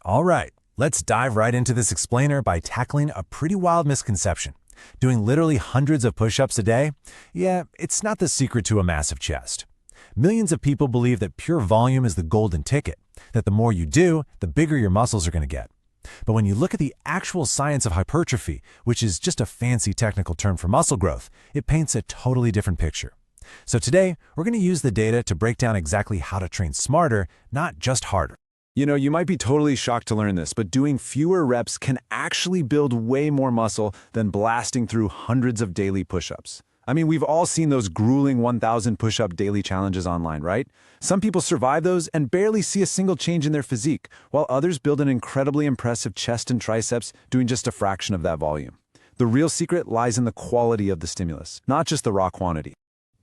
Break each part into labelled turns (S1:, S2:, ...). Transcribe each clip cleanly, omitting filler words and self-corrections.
S1: All right, let's dive right into this explainer by tackling a pretty wild misconception. Doing literally hundreds of push-ups a day? Yeah, it's not the secret to a massive chest. Millions of people believe that pure volume is the golden ticket, that the more you do, the bigger your muscles are going to get. But when you look at the actual science of hypertrophy, which is just a fancy technical term for muscle growth, it paints a totally different picture. So today, we're going to use the data to break down exactly how to train smarter, not just harder.
S2: You might be totally shocked to learn this, but doing fewer reps can actually build way more muscle than blasting through hundreds of daily push-ups. I mean, we've all seen those grueling 1,000 push-up daily challenges online, right? Some people survive those and barely see a single change in their physique, while others build an incredibly impressive chest and triceps doing just a fraction of that volume. The real secret lies in the quality of the stimulus, not just the raw quantity.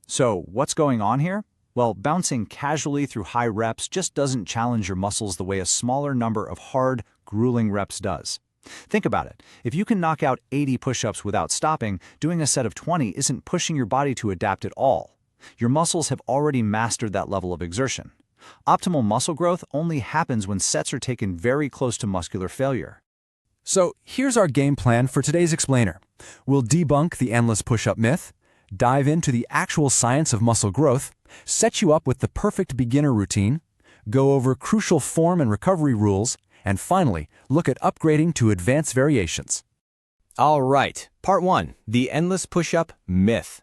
S3: So, what's going on here? Well, bouncing casually through high reps just doesn't challenge your muscles the way a smaller number of hard, grueling reps does. Think about it. If you can knock out 80 push-ups without stopping, doing a set of 20 isn't pushing your body to adapt at all. Your muscles have already mastered that level of exertion. Optimal muscle growth only happens when sets are taken very close to muscular failure.
S4: So here's our game plan for today's explainer. We'll debunk the endless push-up myth, dive into the actual science of muscle growth, set you up with the perfect beginner routine, go over crucial form and recovery rules, and finally, look at upgrading to advanced variations.
S5: All right, part 1, the endless push-up myth.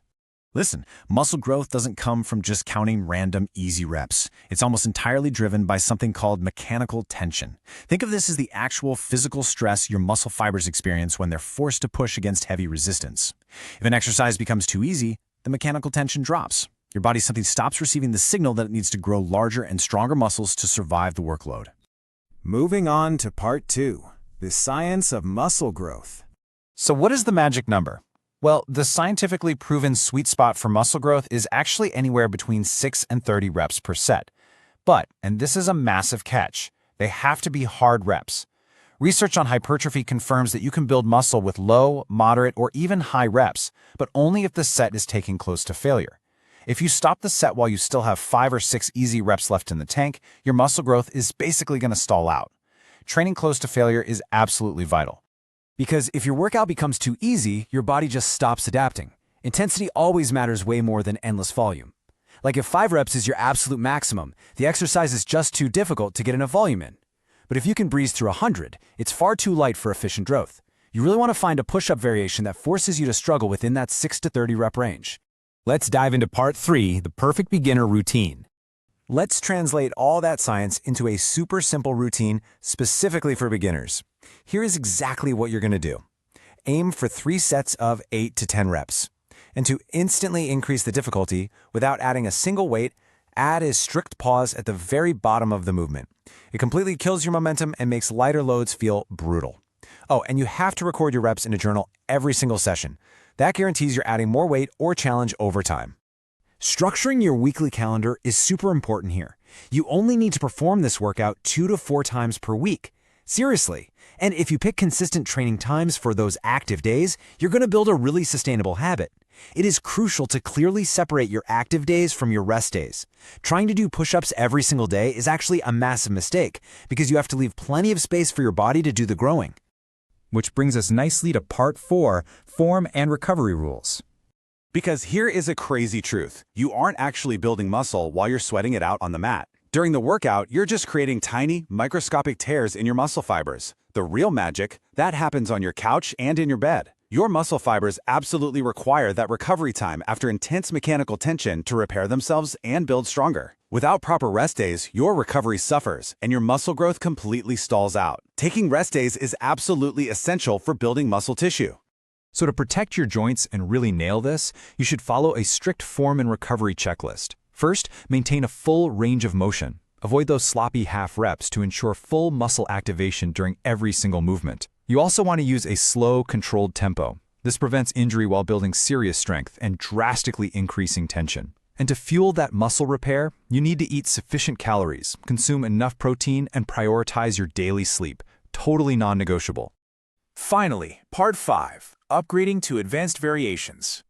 S1: Listen, muscle growth doesn't come from just counting random easy reps. It's almost entirely driven by something called mechanical tension. Think of this as the actual physical stress your muscle fibers experience when they're forced to push against heavy resistance. If an exercise becomes too easy, the mechanical tension drops. Your body simply stops receiving the signal that it needs to grow larger and stronger muscles to survive the workload.
S6: Moving on to part 2, the science of muscle growth.
S1: So what is the magic number? Well, the scientifically proven sweet spot for muscle growth is actually anywhere between 6 and 30 reps per set. But, and this is a massive catch, they have to be hard reps. Research on hypertrophy confirms that you can build muscle with low, moderate, or even high reps, but only if the set is taking close to failure. If you stop the set while you still have 5 or 6 easy reps left in the tank, your muscle growth is basically going to stall out. Training close to failure is absolutely vital.
S4: Because if your workout becomes too easy, your body just stops adapting. Intensity always matters way more than endless volume. Like if 5 reps is your absolute maximum, the exercise is just too difficult to get enough volume in. But if you can breeze through 100, it's far too light for efficient growth. You really want to find a push-up variation that forces you to struggle within that 6 to 30 rep range.
S5: Let's dive into part 3, the perfect beginner routine.
S1: Let's translate all that science into a super simple routine specifically for beginners. Here is exactly what you're going to do. Aim for 3 sets of 8 to 10 reps. And to instantly increase the difficulty without adding a single weight, add a strict pause at the very bottom of the movement. It completely kills your momentum and makes lighter loads feel brutal. Oh, and you have to record your reps in a journal every single session. That guarantees you're adding more weight or challenge over time. Structuring your weekly calendar is super important here. You only need to perform this workout 2 to 4 times per week. Seriously. And if you pick consistent training times for those active days, you're going to build a really sustainable habit. It is crucial to clearly separate your active days from your rest days. Trying to do push-ups every single day is actually a massive mistake because you have to leave plenty of space for your body to do the growing.
S7: Which brings us nicely to part 4, form and recovery rules.
S2: Because here is a crazy truth. You aren't actually building muscle while you're sweating it out on the mat. During the workout, you're just creating tiny, microscopic tears in your muscle fibers. The real magic, that happens on your couch and in your bed. Your muscle fibers absolutely require that recovery time after intense mechanical tension to repair themselves and build stronger. Without proper rest days, your recovery suffers and your muscle growth completely stalls out. Taking rest days is absolutely essential for building muscle tissue.
S4: So to protect your joints and really nail this, you should follow a strict form and recovery checklist. First, maintain a full range of motion. Avoid those sloppy half reps to ensure full muscle activation during every single movement. You also want to use a slow, controlled tempo. This prevents injury while building serious strength and drastically increasing tension. And to fuel that muscle repair, you need to eat sufficient calories, consume enough protein, and prioritize your daily sleep. Totally non-negotiable.
S1: Finally, part 5, upgrading to advanced variations.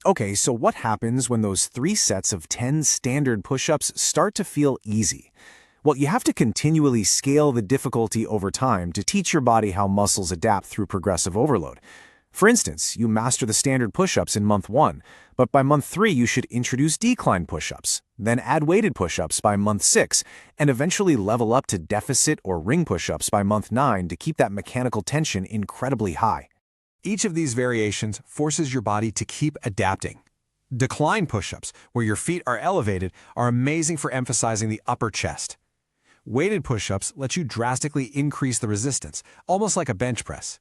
S1: Okay, so what happens when those 3 sets of 10 standard push-ups start to feel easy?
S6: Well, you have to continually scale the difficulty over time to teach your body how muscles adapt through progressive overload. For instance, you master the standard push-ups in month 1, but by month 3 you should introduce decline push-ups, then add weighted push-ups by month 6, and eventually level up to deficit or ring push-ups by month 9 to keep that mechanical tension incredibly high.
S1: Each of these variations forces your body to keep adapting. Decline push-ups, where your feet are elevated, are amazing for emphasizing the upper chest. Weighted push-ups let you drastically increase the resistance, almost like a bench press.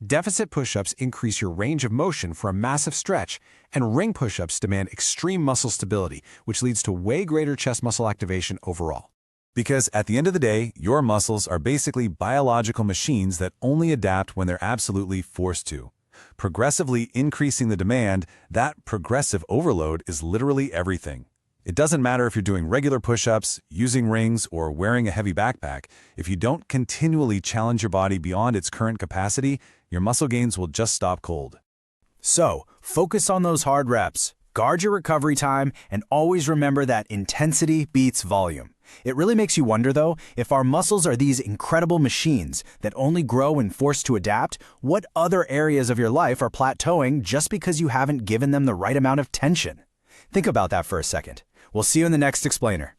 S1: Deficit push-ups increase your range of motion for a massive stretch, and ring push-ups demand extreme muscle stability, which leads to way greater chest muscle activation overall.
S2: Because at the end of the day, your muscles are basically biological machines that only adapt when they're absolutely forced to. Progressively increasing the demand, that progressive overload is literally everything. It doesn't matter if you're doing regular push-ups, using rings, or wearing a heavy backpack. If you don't continually challenge your body beyond its current capacity, your muscle gains will just stop cold.
S6: So, focus on those hard reps, guard your recovery time, and always remember that intensity beats volume. It really makes you wonder, though, if our muscles are these incredible machines that only grow when forced to adapt, what other areas of your life are plateauing just because you haven't given them the right amount of tension? Think about that for a second. We'll see you in the next explainer.